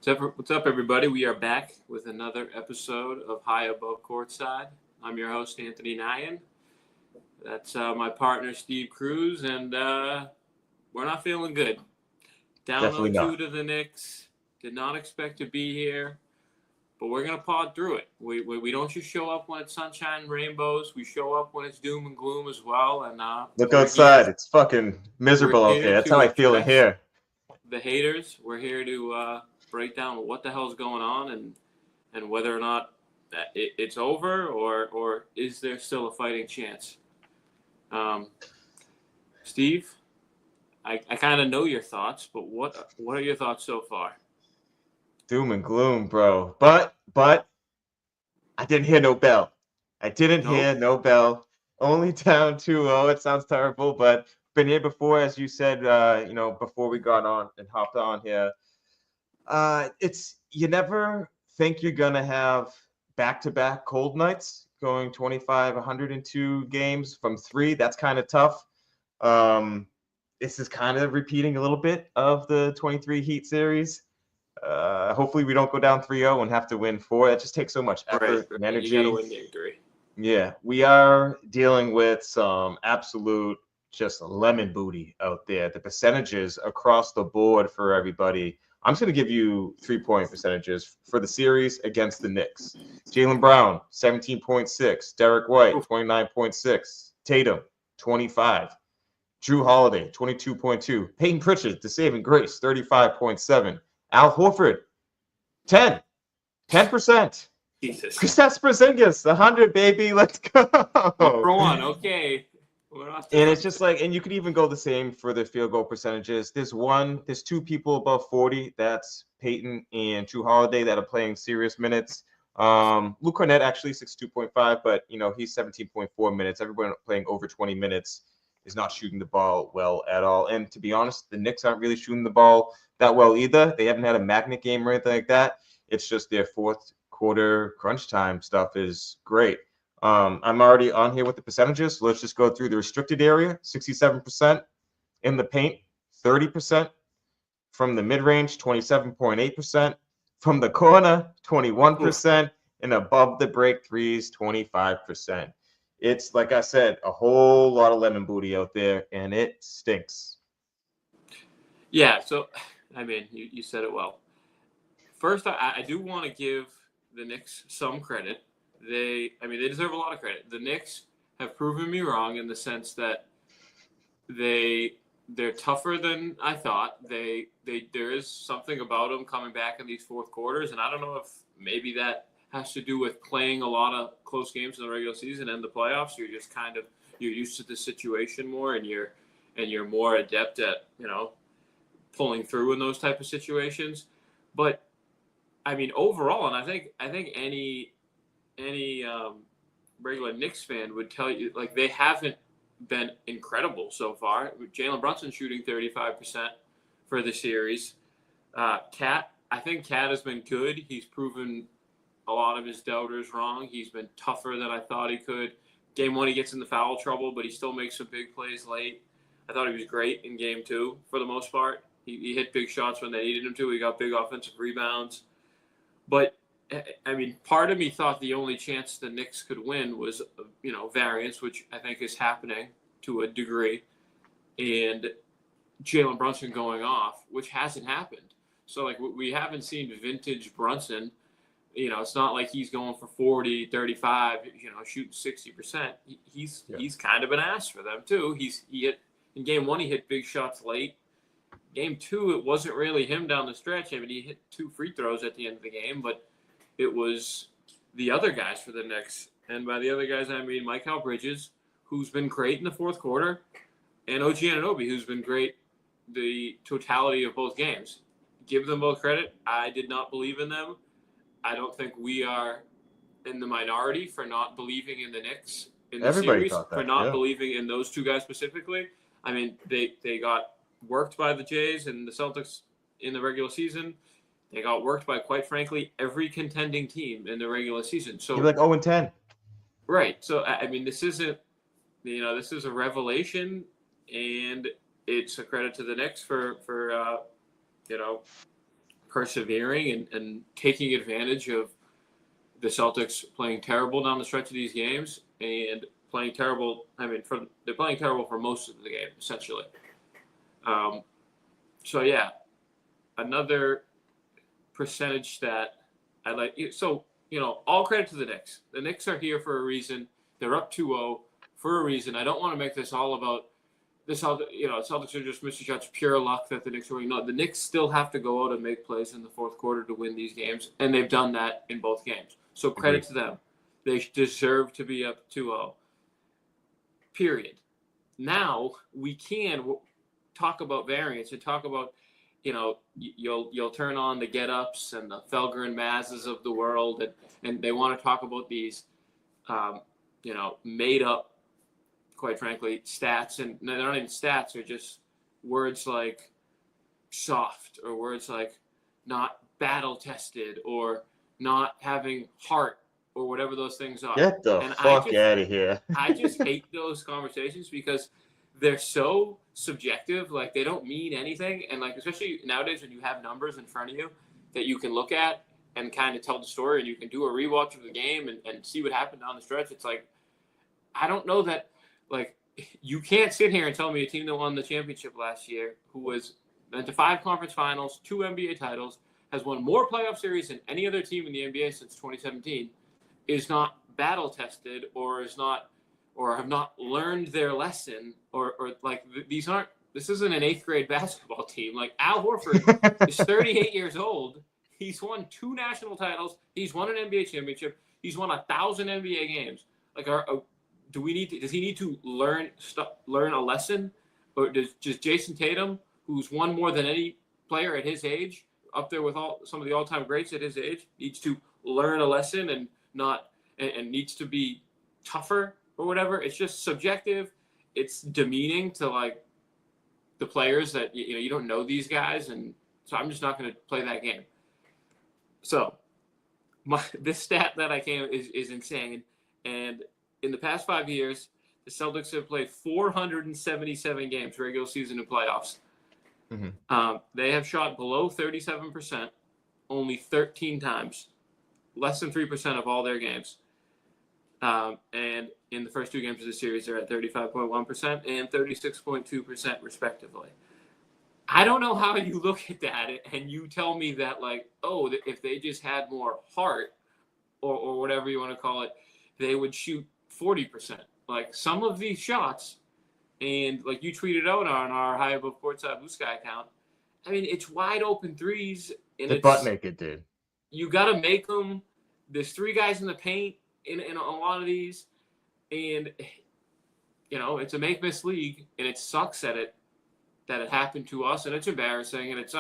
What's up, everybody? We are back with another episode of High Above Courtside. I'm your host, Anthony Nyan. That's my partner, Steve Cruz, and we're not feeling good. Down Definitely 0-2 not. to the Knicks. Did not expect to be here, but we're going to pod through it. We don't just show up when it's sunshine and rainbows. We show up when it's doom and gloom as well. And Look we're outside. here. It's fucking We're miserable out here there. That's how to I feel in address here. the haters. We're here to break down what the hell's going on and whether or not it's over or is there still a fighting chance. Steve, I kind of know your thoughts, but what are your thoughts so far? Doom and gloom, bro. But I didn't hear no bell. I didn't Nope. hear no bell. Only down 2-0. It sounds terrible, but been here before, as you said, before we got on and hopped on here. It's you never think you're gonna have back-to-back cold nights going 25, 102 games from three. That's kind of tough. This is kind of repeating a little bit of the 23 Heat series. Hopefully we don't go down 3-0 and have to win 4. That just takes so much effort and You got to energy. win game 3. Yeah, we are dealing with some absolute just lemon booty out there. The percentages across the board for everybody. I'm just going to give you 3-point percentages for the series against the Knicks. Jaylen Brown, 17.6. Derek White, 29.6. Tatum, 25. Drew Holiday, 22.2. Peyton Pritchard, the saving grace, 35.7. Al Horford, 10%. Jesus. Kristaps Porzingis, 100, baby. Let's go. Number one, okay. And it's just like, and you could even go the same for the field goal percentages. There's two people above 40. That's Peyton and Drew Holiday that are playing serious minutes. Luke Cornett actually 62.5, but he's 17.4 minutes. Everyone playing over 20 minutes is not shooting the ball well at all. And to be honest, the Knicks aren't really shooting the ball that well either. They haven't had a magnet game or anything like that. It's just their fourth quarter crunch time stuff is great. I'm already on here with the percentages. So let's just go through the restricted area, 67%. In the paint, 30%. From the mid-range, 27.8%. From the corner, 21%. And above the break threes, 25%. It's, like I said, a whole lot of lemon booty out there, and it stinks. Yeah, so, I mean, you said it well. First, I do want to give the Knicks some credit. They deserve a lot of credit. The Knicks have proven me wrong in the sense that they're tougher than I thought. There is something about them coming back in these fourth quarters, and I don't know if maybe that has to do with playing a lot of close games in the regular season and the playoffs. You're just you're used to the situation more, and you're more adept at pulling through in those type of situations. But I mean, overall, and I think any regular Knicks fan would tell you, like, they haven't been incredible so far. Jalen Brunson shooting 35% for the series. I think Cat has been good. He's proven a lot of his doubters wrong. He's been tougher than I thought he could. Game 1, he gets into foul trouble, but he still makes some big plays late. I thought he was great in Game 2 for the most part. He hit big shots when they needed him to. He got big offensive rebounds. But, I mean, part of me thought the only chance the Knicks could win was, variance, which I think is happening to a degree, and Jalen Brunson going off, which hasn't happened. So, like, we haven't seen vintage Brunson. It's not like he's going for 40, 35, shooting 60%. He's kind of an ass for them, too. In Game 1, he hit big shots late. Game 2, it wasn't really him down the stretch. I mean, he hit 2 free throws at the end of the game, but it was the other guys for the Knicks. And by the other guys, I mean Mikal Bridges, who's been great in the fourth quarter, and OG Anunoby, who's been great the totality of both games. Give them both credit. I did not believe in them. I don't think we are in the minority for not believing in the Knicks in the Everybody series, thought that, for not believing in those two guys specifically. I mean, they got worked by the Jays and the Celtics in the regular season. They got worked by, quite frankly, every contending team in the regular season. So you're like 0-10. Right. So, I mean, this isn't, this is a revelation, and it's a credit to the Knicks for persevering and taking advantage of the Celtics playing terrible down the stretch of these games and playing terrible. I mean, they're playing terrible for most of the game, essentially. So, yeah, another percentage that I like. So, all credit to the Knicks. The Knicks are here for a reason. They're up 2-0 for a reason. I don't want to make this all about this. Celtics are just missing shots, pure luck that the Knicks are winning. No, the Knicks still have to go out and make plays in the fourth quarter to win these games, and they've done that in both games. So credit to them. They deserve to be up 2-0. Period. Now we can talk about variance and talk about, you'll turn on the get-ups and the Felger and Mazzes of the world, and they want to talk about these, made-up, quite frankly, stats. And they're not even stats. They're just words like soft or words like not battle-tested or not having heart or whatever those things are. Get the fuck out of here. I just hate those conversations because they're so subjective. Like, they don't mean anything. And, like, especially nowadays when you have numbers in front of you that you can look at and kind of tell the story, and you can do a rewatch of the game and see what happened down the stretch. It's like, I don't know that, like, you can't sit here and tell me a team that won the championship last year, who was went to 5 conference finals, 2 NBA titles, has won more playoff series than any other team in the NBA since 2017, is not battle tested or have not learned their lesson or like this isn't an 8th grade basketball team. Like, Al Horford is 38 years old. He's won 2 national titles. He's won an NBA championship. He's won 1,000 NBA games. Like, does he need to learn a lesson? Or does Jason Tatum, who's won more than any player at his age, up there with some of the all-time greats at his age, needs to learn a lesson and needs to be tougher or whatever? It's just subjective. It's demeaning to, like, the players that you don't know these guys, and so I'm just not going to play that game. So this stat that I came is insane, and in the past 5 years, the Celtics have played 477 games, regular season and playoffs. Mm-hmm. They have shot below 37% only 13 times, less than 3% of all their games. And in the first 2 games of the series, they're at 35.1% and 36.2% respectively. I don't know how you look at that and you tell me that, like, if they just had more heart or whatever you want to call it, they would shoot 40%. Like, some of these shots, and like you tweeted out on our High Above Courtside Blue Sky account, I mean, it's wide open threes. And the butt naked dude. You got to make them. There's 3 guys in the paint in a lot of these, and it's a make-miss league, and it sucks that it happened to us, and it's embarrassing, and it's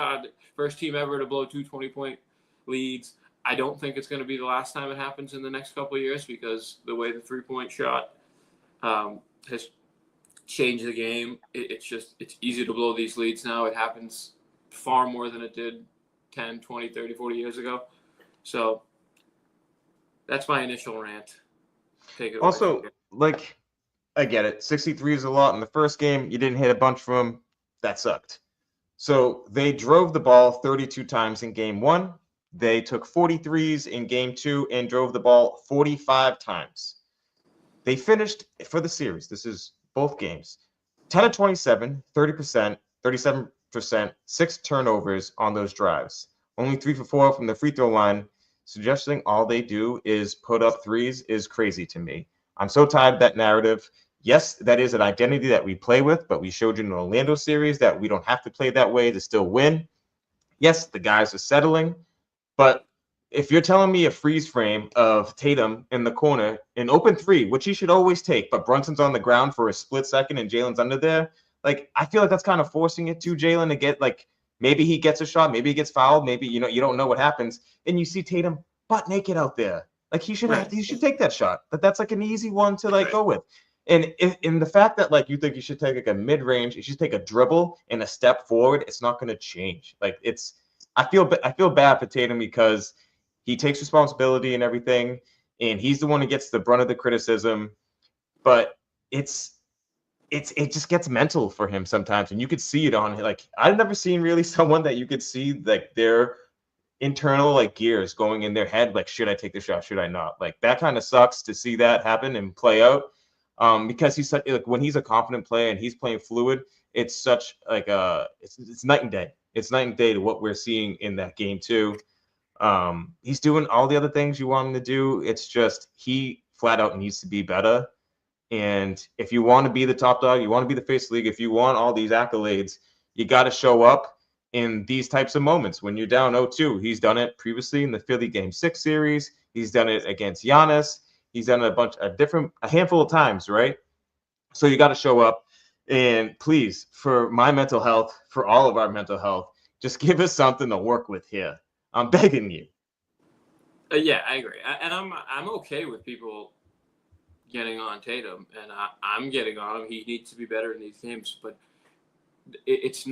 first team ever to blow 2 20-point leads. I don't think it's going to be the last time it happens in the next couple of years, because the way the 3-point shot has changed the game. It's easy to blow these leads now. It happens far more than it did 10, 20, 30, 40 years ago. So that's my initial rant. Take it away. Also, like, I get it. 63 is a lot in the first game. You didn't hit a bunch from them. That sucked. So they drove the ball 32 times in game 1. They took 43s in game 2 and drove the ball 45 times. They finished for the series. This is both games. 10 of 27, 30%, 37%, 6 turnovers on those drives. Only 3 for 4 from the free throw line. Suggesting all they do is put up threes is crazy to me. I'm so tired of that narrative. Yes, that is an identity that we play with, but we showed you in the Orlando series that we don't have to play that way to still win. Yes, the guys are settling, but if you're telling me a freeze frame of Tatum in the corner, an open 3, which he should always take, but Brunson's on the ground for a split second and Jalen's under there, like, I feel like that's kind of forcing it to Jalen to get, like, maybe he gets a shot, maybe he gets fouled, maybe, you don't know what happens, and you see Tatum butt naked out there. Like, he should take that shot. That's like an easy one to, like, go with. And in the fact that, like, you think you should take, like, a mid-range, you should take a dribble and a step forward, it's not going to change. Like, I feel bad for Tatum because he takes responsibility and everything, and he's the one who gets the brunt of the criticism. But it just gets mental for him sometimes, and you could see it on, like, I've never seen really someone that you could see, like, their internal like gears going in their head, like, should I take the shot? Should I not? Like, that kind of sucks to see that happen and play out. Because he's such, like, when he's a confident player and he's playing fluid, it's such like it's night and day. It's night and day to what we're seeing in that game too. He's doing all the other things you want him to do. It's just he flat out needs to be better. And if you want to be the top dog, you want to be the face of the league, if you want all these accolades, you got to show up in these types of moments when you're down 0-2. He's done it previously in the Philly Game 6 series. He's done it against Giannis. He's done it a handful of times, right? So you got to show up. And please, for my mental health, for all of our mental health, just give us something to work with here. I'm begging you. Yeah, I agree, and I'm okay with people getting on Tatum, and I'm getting on him. He needs to be better in these games, but it's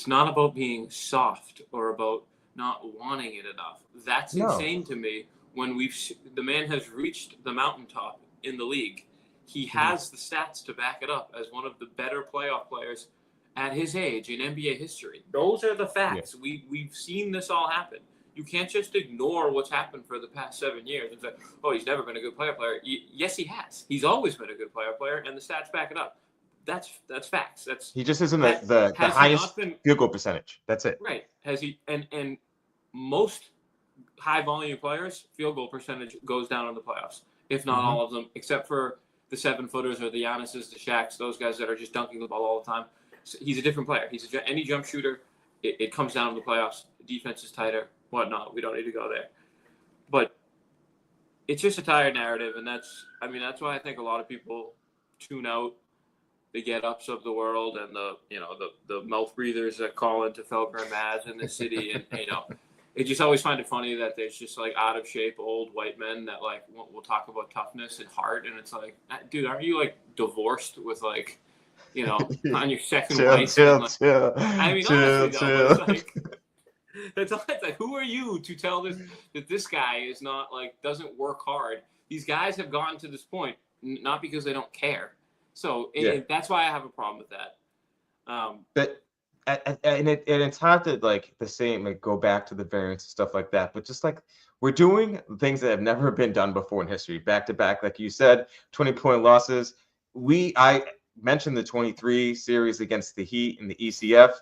not about being soft or about not wanting it enough. That's insane to me. When the man has reached the mountaintop in the league, he has the stats to back it up as one of the better playoff players at his age in NBA history. Those are the facts. Yeah. We've seen this all happen. You can't just ignore what's happened for the past 7 years and say, oh, he's never been a good player. Yes, he has. He's always been a good player, and the stats back it up. That's facts. He just isn't the highest field goal percentage. That's it. Right. Has he? And most high volume players, field goal percentage goes down in the playoffs, if not all of them, except for the 7-footers or the Giannis's, the Shaqs, those guys that are just dunking the ball all the time. So he's a different player. He's any jump shooter. It comes down to the playoffs. The defense is tighter. Whatnot. We don't need to go there. But it's just a tired narrative, and that's why I think a lot of people tune out the get-ups of the world and the mouth breathers that call into Felker and Maz in the city, and I just always find it funny that there's just like out of shape old white men that like will talk about toughness and heart, and it's like, dude, aren't you like divorced with like, on your second wife? Chill. I mean, honestly, though, it's like, who are you to tell that this guy is not like doesn't work hard? These guys have gotten to this point not because they don't care. So that's why I have a problem with that. But it's hard to like the same, like go back to the variance and stuff like that. But just like we're doing things that have never been done before in history, back to back, like you said, 20-point losses. I mentioned the 23 series against the Heat and the ECF.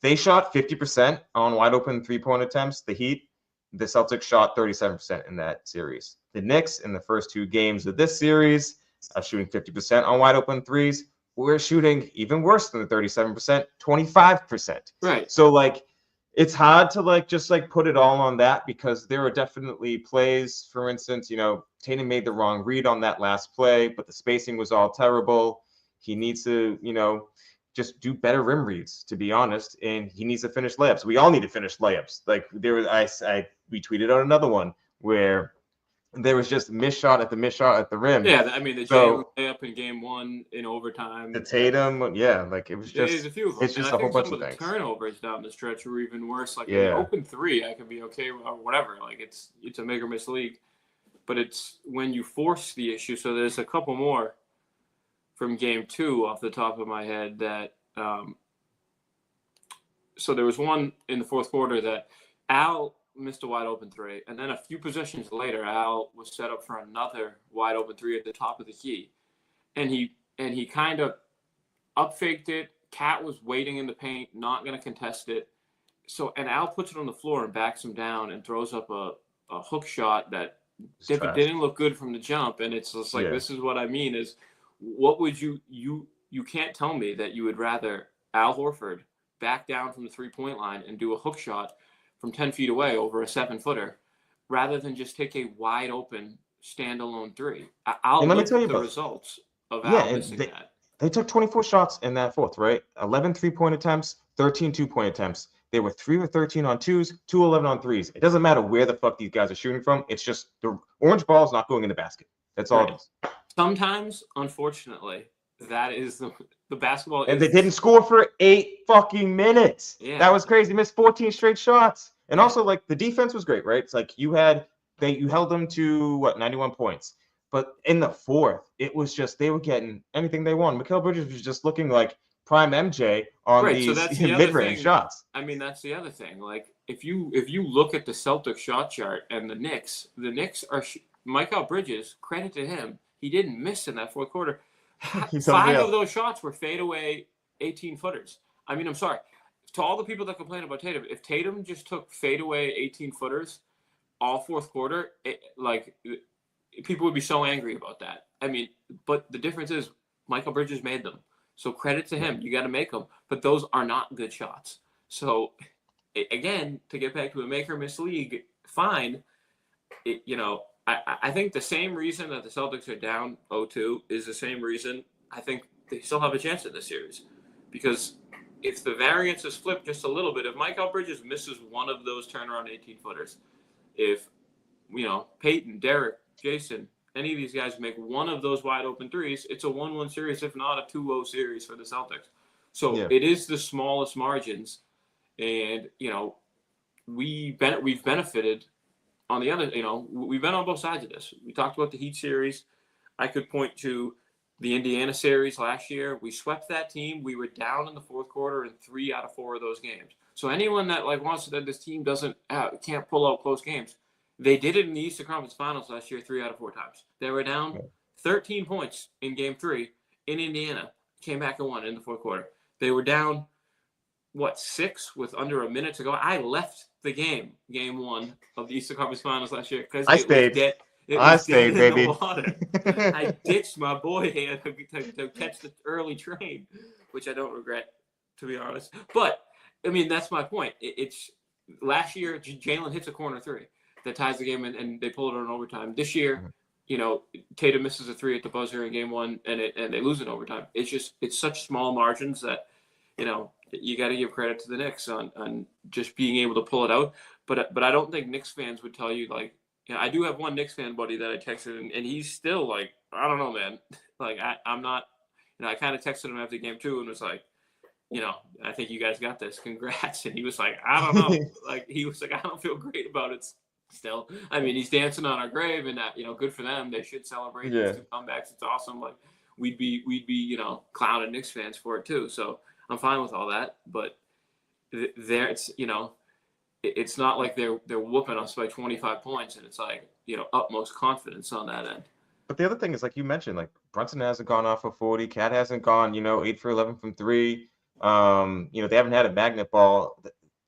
They shot 50% on wide open 3-point attempts. The Heat, the Celtics shot 37% in that series. The Knicks in the first 2 games of this series are shooting 50% on wide open threes. We're shooting even worse than the 37%, 25%. Right. So like, it's hard to like just like put it all on that, because there are definitely plays. For instance, Tatum made the wrong read on that last play, but the spacing was all terrible. He needs to, just do better rim reads, to be honest, and he needs to finish layups. We all need to finish layups. Like we tweeted out another one where there was just missed shot at the rim. Yeah, I mean the Jalen layup in game 1 in overtime. The Tatum, like it was just. There's a few of them. It's just a whole bunch of things. The turnovers down the stretch were even worse. Like an open 3, I could be okay or whatever. Like it's a make or miss league, but it's when you force the issue. So there's a couple more from game 2 off the top of my head that. So there was one in the fourth quarter that Al missed a wide open 3, and then a few possessions later, Al was set up for another wide open 3 at the top of the key, and he kind of up faked it. Cat was waiting in the paint, not going to contest it. So and Al puts it on the floor and backs him down and throws up a hook shot that didn't look good from the jump, and it's just like this is what I mean is what would you can't tell me that you would rather Al Horford back down from the 3-point line and do a hook shot from 10 feet away over a 7-footer rather than just take a wide open standalone 3. I'll look at the results of Al missing that. They took 24 shots in that fourth, right? 11 3-point attempts, 13 2-point attempts. They were 3 of 13 on 2s, 2 11 on 3s. It doesn't matter where the fuck these guys are shooting from. It's just the orange ball is not going in the basket. That's all it is. Sometimes, unfortunately, that is the basketball. And they didn't score for 8 fucking minutes. Yeah. That was crazy. They missed 14 straight shots. And also, like, the defense was great, right? It's like you held them to 91 points. But in the fourth, it was just they were getting anything they wanted. Mikal Bridges was just looking like prime MJ on Right. So these that's the other mid-range thing. shots. I mean, that's the other thing. Like, if you look at the Celtics shot chart and the Knicks are Michael Bridges. Credit to him, he didn't miss in that fourth quarter. He's 5 unreal. of those shots were fadeaway 18-footers. I mean, I'm sorry to all the people that complain about Tatum. If Tatum just took fadeaway 18-footers all fourth quarter, people would be so angry about that. I mean, but the difference is Michael Bridges made them. So credit to him. You got to make them. But those are not good shots. So, again, to get back to a make or miss league, fine. I think the same reason that the Celtics are down 0-2 is the same reason I think they still have a chance in this series. Because if the variance is flipped just a little bit, if Michael Bridges misses one of those turnaround 18-footers, if, Peyton, Derek, Jason, any of these guys make one of those wide open threes, it's a 1-1 series, if not a 2-0 series for the Celtics. So It is the smallest margins, and we've benefited on the other. We've been on both sides of this. We talked about the Heat series. I could point to the Indiana series last year. We swept that team. We were down in the fourth quarter in 3 out of 4 of those games. So anyone that wants to that this team can't pull out close games. They did it in the Eastern Conference Finals last year 3 out of 4 times. They were down 13 points in Game 3 in Indiana, came back and won in the fourth quarter. They were down, 6 with under a minute to go. I left the Game 1 of the Eastern Conference Finals last year because I stayed. It was dead in baby. the water. I ditched my boy here to catch the early train, which I don't regret, to be honest. But, I mean, that's my point. It's last year, Jalen hits a corner 3 that ties the game, and they pull it on overtime. This year, Tatum misses a 3 at the buzzer in Game 1, and they lose in overtime. It's such small margins that, you got to give credit to the Knicks on just being able to pull it out. But I don't think Knicks fans would tell you, I do have one Knicks fan buddy that I texted, and he's still I don't know, man. I'm not, I kind of texted him after Game 2 and was like, I think you guys got this. Congrats. And he was like, I don't know. He was like, I don't feel great about it still. I mean, he's dancing on our grave, and that, good for them. They should celebrate these 2 comebacks. It's awesome. We'd be clowning Knicks fans for it too. So I'm fine with all that. But it's not like they're whooping us by 25 points, and it's utmost confidence on that end. But the other thing is, like you mentioned, Brunson hasn't gone off of 40. Cat hasn't gone, 8 for 11 from 3. They haven't had a magnet ball.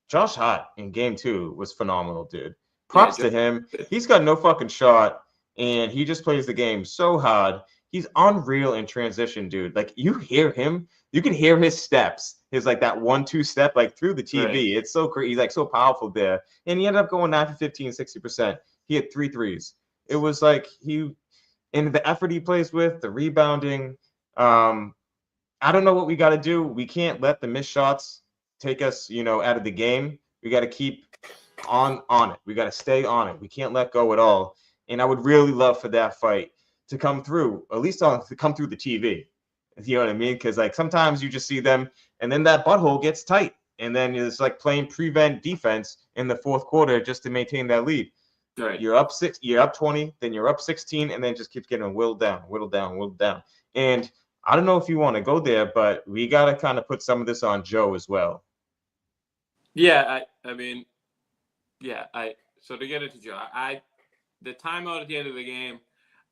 Josh Hart in Game 2 was phenomenal, dude. Props to him. He's got no fucking shot, and he just plays the game so hard. He's unreal in transition, dude. You hear him. You can hear his steps. His that 1-2 step through the TV. Right. It's so crazy. He's so powerful there. And he ended up going 9 for 15, 60%. He had 3 threes. It was and the effort he plays with, the rebounding. I don't know what we got to do. We can't let the missed shots take us, out of the game. We got to keep on it. We got to stay on it. We can't let go at all. And I would really love for that fight to come through, at least to come through the TV. You know what I mean? Because sometimes you just see them, and then that butthole gets tight, and then it's playing prevent defense in the fourth quarter just to maintain that lead. Right. You're up 20, then you're up 16, and then it just keeps getting whittled down. And I don't know if you want to go there, but we got to kind of put some of this on Joe as well. Yeah, so to get into Joe, the timeout at the end of the game,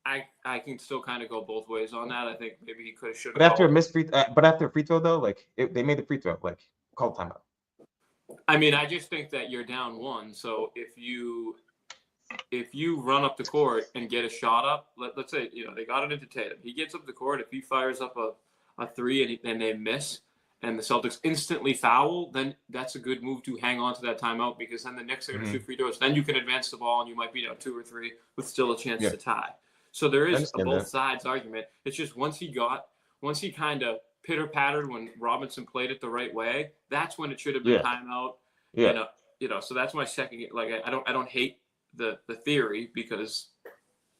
I can still kind of go both ways on that. I think maybe he could have should have. But after a free throw though, they made the free throw, call timeout. I mean, I just think that you're down 1, so if you run up the court and get a shot up, let's say they got it into Tatum, he gets up the court. If he fires up a 3 and they miss, and the Celtics instantly foul, then that's a good move to hang on to that timeout, because then the Knicks are going to shoot free throws. Then you can advance the ball, and you might be down 2 or 3 with still a chance to tie. So there is a both sides argument. It's just once he kind of pitter-pattered when Robinson played it the right way, that's when it should have been timeout. Yeah. So that's my second. I don't hate the theory, because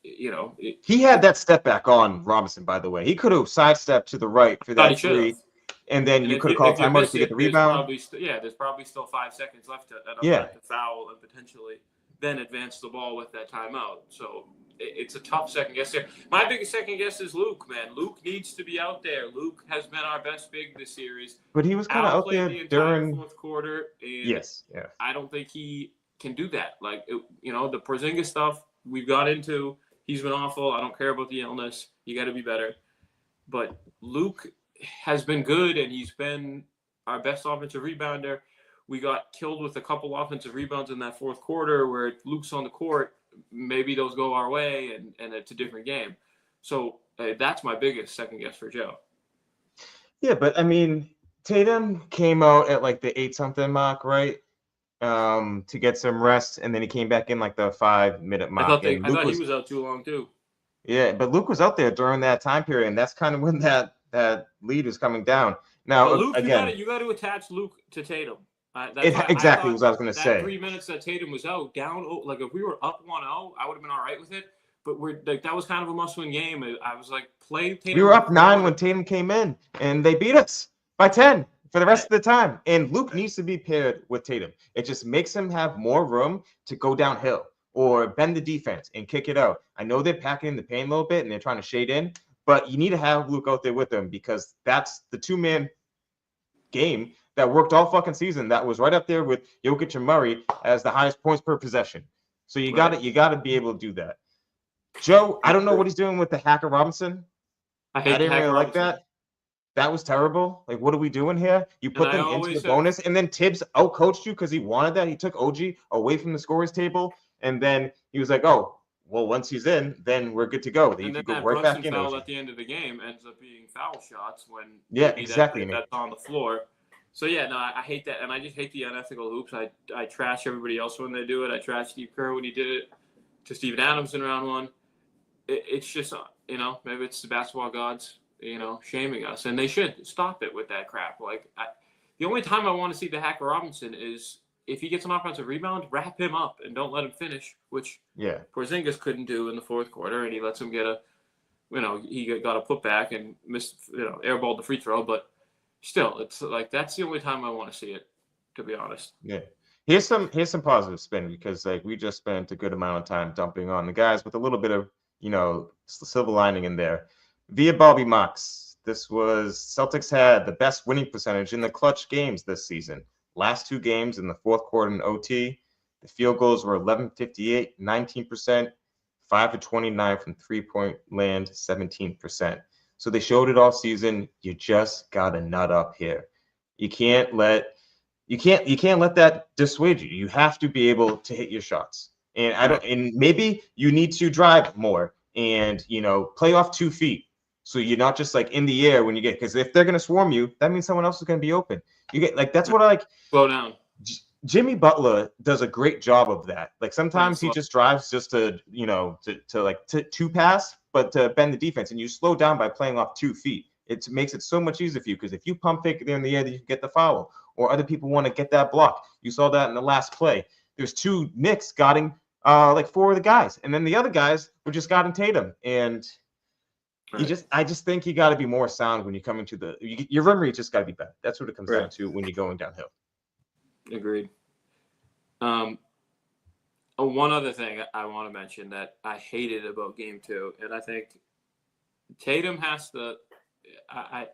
he had that step back on Robinson, by the way. He could have sidestepped to the right for that 3, and then you could have called timeout to get the rebound. There's probably still 5 seconds left to foul and potentially then advance the ball with that timeout. So it's a tough second guess there. My biggest second guess is Luke, man. Luke needs to be out there. Luke has been our best big this series. But he was kind of out Outplayed there the entire during. fourth quarter, and Yes, yeah. I don't think he can do that. Like, the Porzingis stuff we've got into, he's been awful. I don't care about the illness. You got to be better. But Luke has been good, and he's been our best offensive rebounder. We got killed with a couple offensive rebounds in that fourth quarter where Luke's on the court. Maybe those go our way, and it's a different game. So that's my biggest second guess for Joe. Yeah, but I mean, Tatum came out at like the 8-something mark, right? To get some rest, and then he came back in like the 5-minute mark. I thought he was out too long too. Yeah, but Luke was out there during that time period, and that's kind of when that lead was coming down. Now, but Luke, again, you got to attach Luke to Tatum. Exactly what I was going to say. 3 minutes that Tatum was out, down, like if we were up 1-0, I would have been all right with it. But we're like, that was kind of a must-win game. I was like, play Tatum. We were up 9 when Tatum came in, and they beat us by 10 for the rest of the time. And Luke needs to be paired with Tatum. It just makes him have more room to go downhill or bend the defense and kick it out. I know they're packing in the paint a little bit and they're trying to shade in, but you need to have Luke out there with them because that's the two-man game that worked all fucking season. That was right up there with Jokic and Murray as the highest points per possession. So you got to be able to do that. Joe, I don't know what he's doing with the Hacker Robinson. I didn't really like that. That was terrible. Like, what are we doing here? You put them into the bonus, and then Tibbs outcoached you because he wanted that. He took OG away from the scorer's table, and then he was like, "Oh, well, once he's in, then we're good to go." Then and you then go that right back in. Foul at the end of the game ends up being foul shots when exactly that's on the floor. So yeah, no, I hate that, and I just hate the unethical hoops. I trash everybody else when they do it. I trash Steve Kerr when he did it to Steven Adams in round one. It's just maybe it's the basketball gods shaming us, and they should stop it with that crap. Like the only time I want to see the Hacker Robinson is if he gets an offensive rebound, wrap him up and don't let him finish, which Porzingis couldn't do in the fourth quarter, and he lets him get he got a putback and missed airballed the free throw, but still, it's like that's the only time I want to see it, to be honest. Yeah. Here's some positive spin because like we just spent a good amount of time dumping on the guys with a little bit of silver lining in there. Via Bobby Mox, this was Celtics had the best winning percentage in the clutch games this season. Last 2 games in the fourth quarter in OT, the field goals were 11-58, 19%, 5-29 from 3-point land, 17%. So they showed it all season. You just gotta nut up here. You can't let that dissuade you. You have to be able to hit your shots. And maybe you need to drive more and play off 2 feet. So you're not just like in the air when you get, because if they're gonna swarm you, that means someone else is gonna be open. You get like that's what I like. Slow down. Jimmy Butler does a great job of that. Like sometimes he just drives just to to pass, but to bend the defense, and you slow down by playing off 2 feet. It makes it so much easier for you because if you pump fake there in the air, you can get the foul, or other people want to get that block. You saw that in the last play. There's 2 Knicks guarding like 4 of the guys, and then the other guys were just guarding Tatum. And I just think you got to be more sound when you come into your rim read. Just got to be better. That's what it comes down to when you're going downhill. Agreed. One other thing I want to mention that I hated about Game 2, and I think Tatum has to. I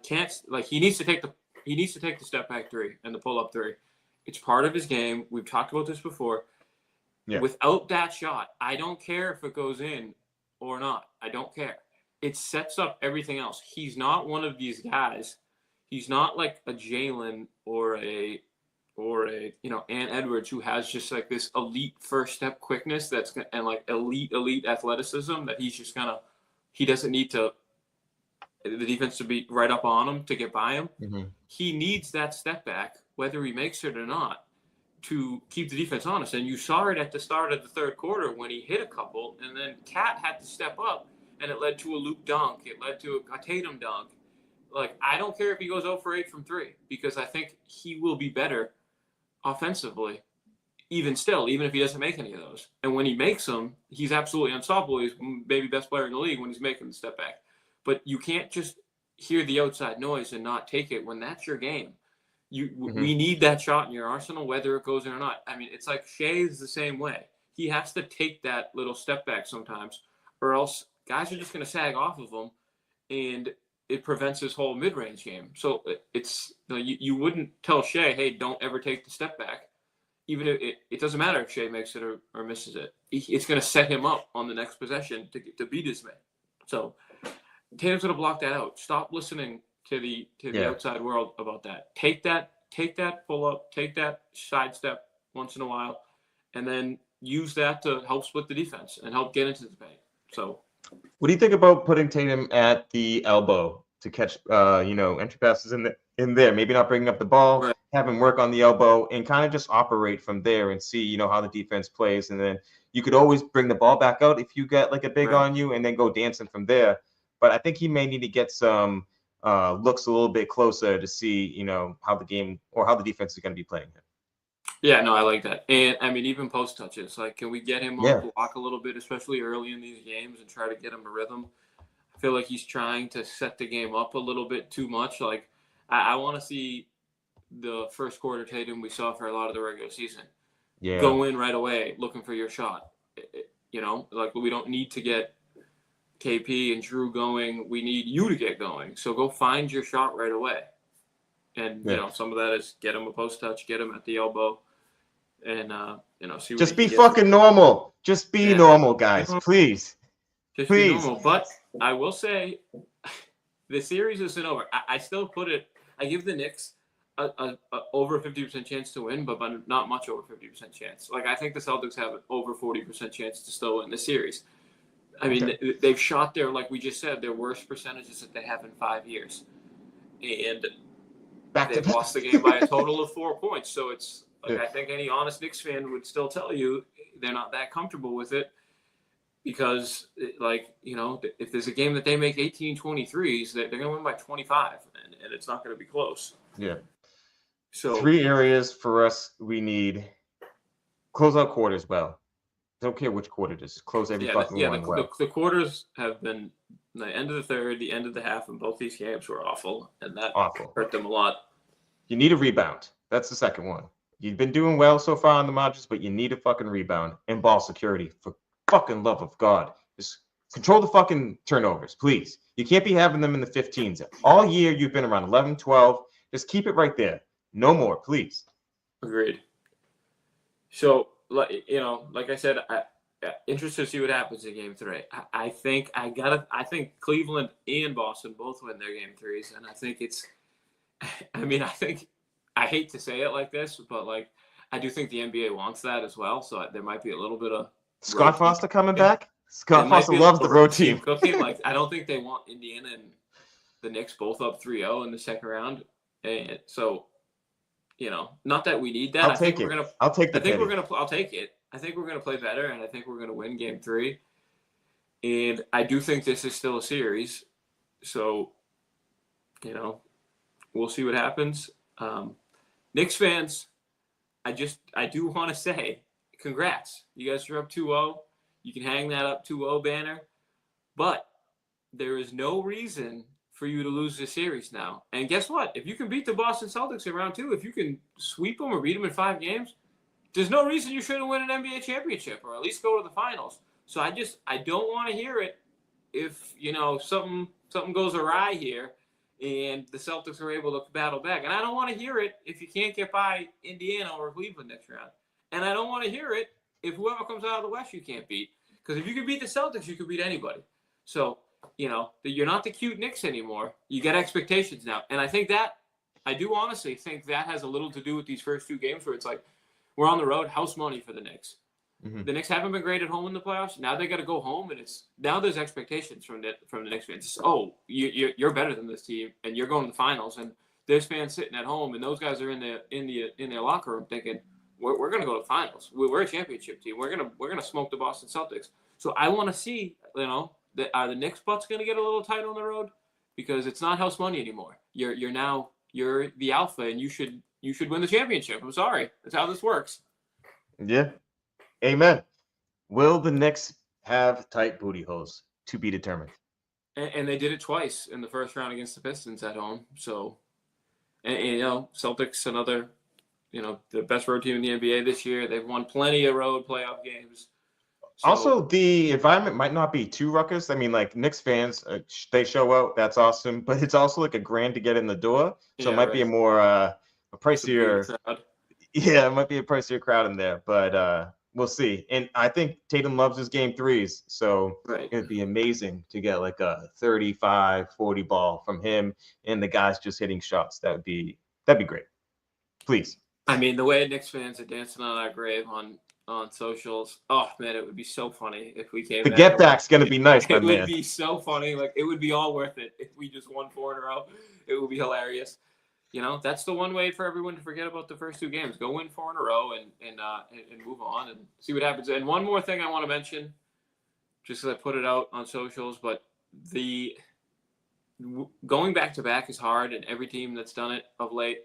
can't like he needs to take the step back 3 and the pull up 3. It's part of his game. We've talked about this before. Yeah. Without that shot, I don't care if it goes in or not. I don't care. It sets up everything else. He's not one of these guys. He's not like a Jalen or a Ant Edwards who has just like this elite first step quickness and like elite athleticism that he's just he doesn't need the defense to be right up on him to get by him. Mm-hmm. He needs that step back, whether he makes it or not, to keep the defense honest. And you saw it at the start of the third quarter when he hit a couple, and then Cat had to step up, and it led to a Luke dunk. It led to a Tatum dunk. Like, I don't care if he goes 0 for 8 from 3, because I think he will be better offensively, even if he doesn't make any of those. And when he makes them, he's absolutely unstoppable. He's maybe best player in the league when he's making the step back. But you can't just hear the outside noise and not take it when that's your game. We need that shot in your arsenal, whether it goes in or not. I mean, it's like Shea is the same way. he has to take that little step back sometimes, or else guys are just going to sag off of him, and it prevents his whole mid-range game. So it's you wouldn't tell Shea, hey, don't ever take the step back. Even if it doesn't matter if Shea makes it or misses it. It's going to set him up on the next possession to beat his man. So Tatum's going to block that out. Stop listening to the outside world about that. Take that pull up, take that sidestep once in a while, and then use that to help split the defense and help get into the paint. So, what do you think about putting Tatum at the elbow to catch, entry passes in there? Maybe not bringing up the ball, right. have him work on the elbow, and kind of just operate from there and see, how the defense plays. And then you could always bring the ball back out if you get like a big on you, and then go dancing from there. But I think he may need to get some looks a little bit closer to see, how the game or how the defense is going to be playing him. Yeah, no, I like that. And I mean, even post touches, like, can we get him on the block a little bit, especially early in these games, and try to get him a rhythm? I feel like he's trying to set the game up a little bit too much. Like, I want to see the first quarter Tatum we saw for a lot of the regular season. Yeah. Go in right away looking for your shot. Like, we don't need to get KP and Drew going. We need you to get going. So go find your shot right away. And, some of that is get him a post touch, get him at the elbow, and, see what just be gets. fucking normal. Just be normal, guys. Please. Just be normal. But I will say the series isn't over. I still I give the Knicks a over 50% chance to win, but not much over 50% chance. Like, I think the Celtics have an over 40% chance to still win the series. I mean, they've shot like we just said, their worst percentages that they have in 5 years. And they've lost the game by a total of 4 points. So it's like, I think any honest Knicks fan would still tell you they're not that comfortable with it, because, if there's a game that they make 18 23s, they're going to win by 25, and it's not going to be close. Yeah. So 3 areas for us we need: close out quarters well. Don't care which quarter it is. Close every fucking one well. The quarters have been the end of the third, the end of the half, and both these games were awful, and that hurt them a lot. You need a rebound. That's the second one. You've been doing well so far on the margins, but you need a fucking rebound and ball security. For fucking love of God, just control the fucking turnovers, please. You can't be having them in the 15s. All year you've been around 11, 12. Just keep it right there. No more, please. Agreed. So, like I said, interested to see what happens in Game 3. I think Cleveland and Boston both win their Game 3s, and I think I hate to say it like this, but like, I do think the NBA wants that as well. So there might be a little bit of Scott Foster coming back. Scott Foster loves the road team. Cooking. Like, I don't think they want Indiana and the Knicks both up 3-0 in the second round, and so, not that we need that. I'll take it. I'll take it. I think we're gonna play better, and I think we're gonna win Game 3. And I do think this is still a series, so we'll see what happens. Knicks fans, I do want to say, congrats. You guys are up 2-0. You can hang that up 2-0 banner, but there is no reason for you to lose this series now. And guess what? If you can beat the Boston Celtics in round 2, if you can sweep them or beat them in 5 games, there's no reason you shouldn't win an NBA championship, or at least go to the finals. So I don't want to hear it if, something goes awry here and the Celtics are able to battle back. And I don't want to hear it if you can't get by Indiana or Cleveland next round. And I don't want to hear it if whoever comes out of the West you can't beat. Because if you can beat the Celtics, you can beat anybody. So, you're not the cute Knicks anymore. You get expectations now. And I do honestly think that has a little to do with these first 2 games where it's like, we're on the road, house money for the Knicks. Mm-hmm. The Knicks haven't been great at home in the playoffs. Now they got to go home, and now there's expectations from the Knicks fans. You're better than this team, and you're going to the finals. And there's fans sitting at home, and those guys are in their locker room thinking, we're going to go to the finals. We're a championship team. We're gonna smoke the Boston Celtics. So I want to see, are the Knicks' butts going to get a little tight on the road, because it's not house money anymore. You're the alpha, and you should win the championship. I'm sorry. That's how this works. Yeah. Amen. Will the Knicks have tight booty holes? To be determined. And they did it twice in the first round against the Pistons at home. So, and Celtics, another the best road team in the NBA this year. They've won plenty of road playoff games. So, Also, the environment might not be too ruckus. I mean, like Knicks fans, they show out. That's awesome. But it's also like $1,000 to get in the door. So yeah, it might be a right. more a It's a big pricier. crowd. Yeah, it might be a pricier crowd in there. But we'll see. And I think Tatum loves his game threes. So Right. it'd be amazing to get like a 35, 40 ball from him and the guys just hitting shots. That'd be great. Please. I mean, the way Knicks fans are dancing on our grave on socials. Oh man, it would be so funny if we came The back. get back's gonna be nice, my It man. would be so funny. Like it would be all worth it if we just won 4 in a row. It would be hilarious. That's the one way for everyone to forget about the first 2 games. Go win 4 in a row and move on and see what happens. And one more thing I want to mention, just because I put it out on socials, but going back to back is hard, and every team that's done it of late.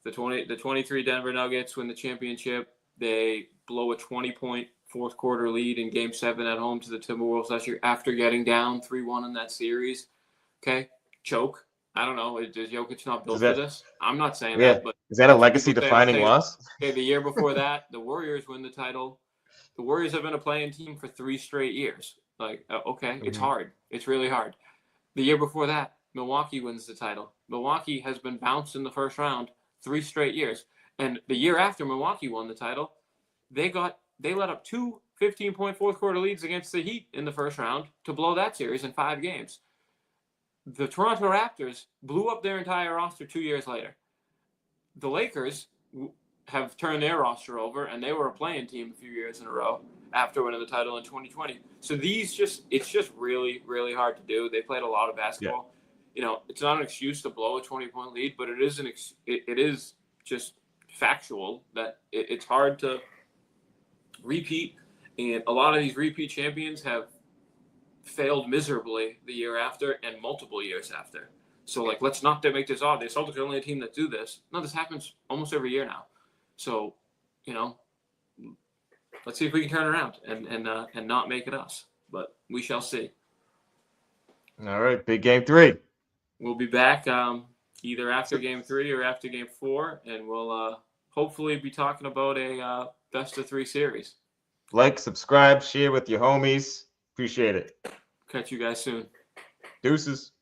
The 23 Denver Nuggets win the championship. They blow a 20-point fourth quarter lead in Game 7 at home to the Timberwolves last year after getting down 3-1 in that series. Okay, choke. I don't know. Is Jokic not built for this? I'm not saying that, but is that a legacy-defining loss? Okay, the year before that, the Warriors win the title. The Warriors have been a playing team for 3 straight years. It's hard. It's really hard. The year before that, Milwaukee wins the title. Milwaukee has been bounced in the first round 3 straight years. And the year after Milwaukee won the title, they let up 2 15-point fourth quarter leads against the Heat in the first round to blow that series in 5 games. The Toronto Raptors blew up their entire roster 2 years later. The Lakers have turned their roster over, and they were a playing team a few years in a row after winning the title in 2020. So it's just really, really hard to do. They played a lot of basketball. Yeah. It's not an excuse to blow a 20-point lead, but it is just factual that it's hard to repeat. And a lot of these repeat champions have failed miserably the year after and multiple years after. So, let's not make this odd. The Celtics are only a team that do this. No, this happens almost every year now. So, let's see if we can turn around and not make it us. But we shall see. All right, big Game 3. We'll be back either after Game 3 or after Game 4, and we'll hopefully be talking about a best-of-3 series. Like, subscribe, share with your homies. Appreciate it. Catch you guys soon. Deuces.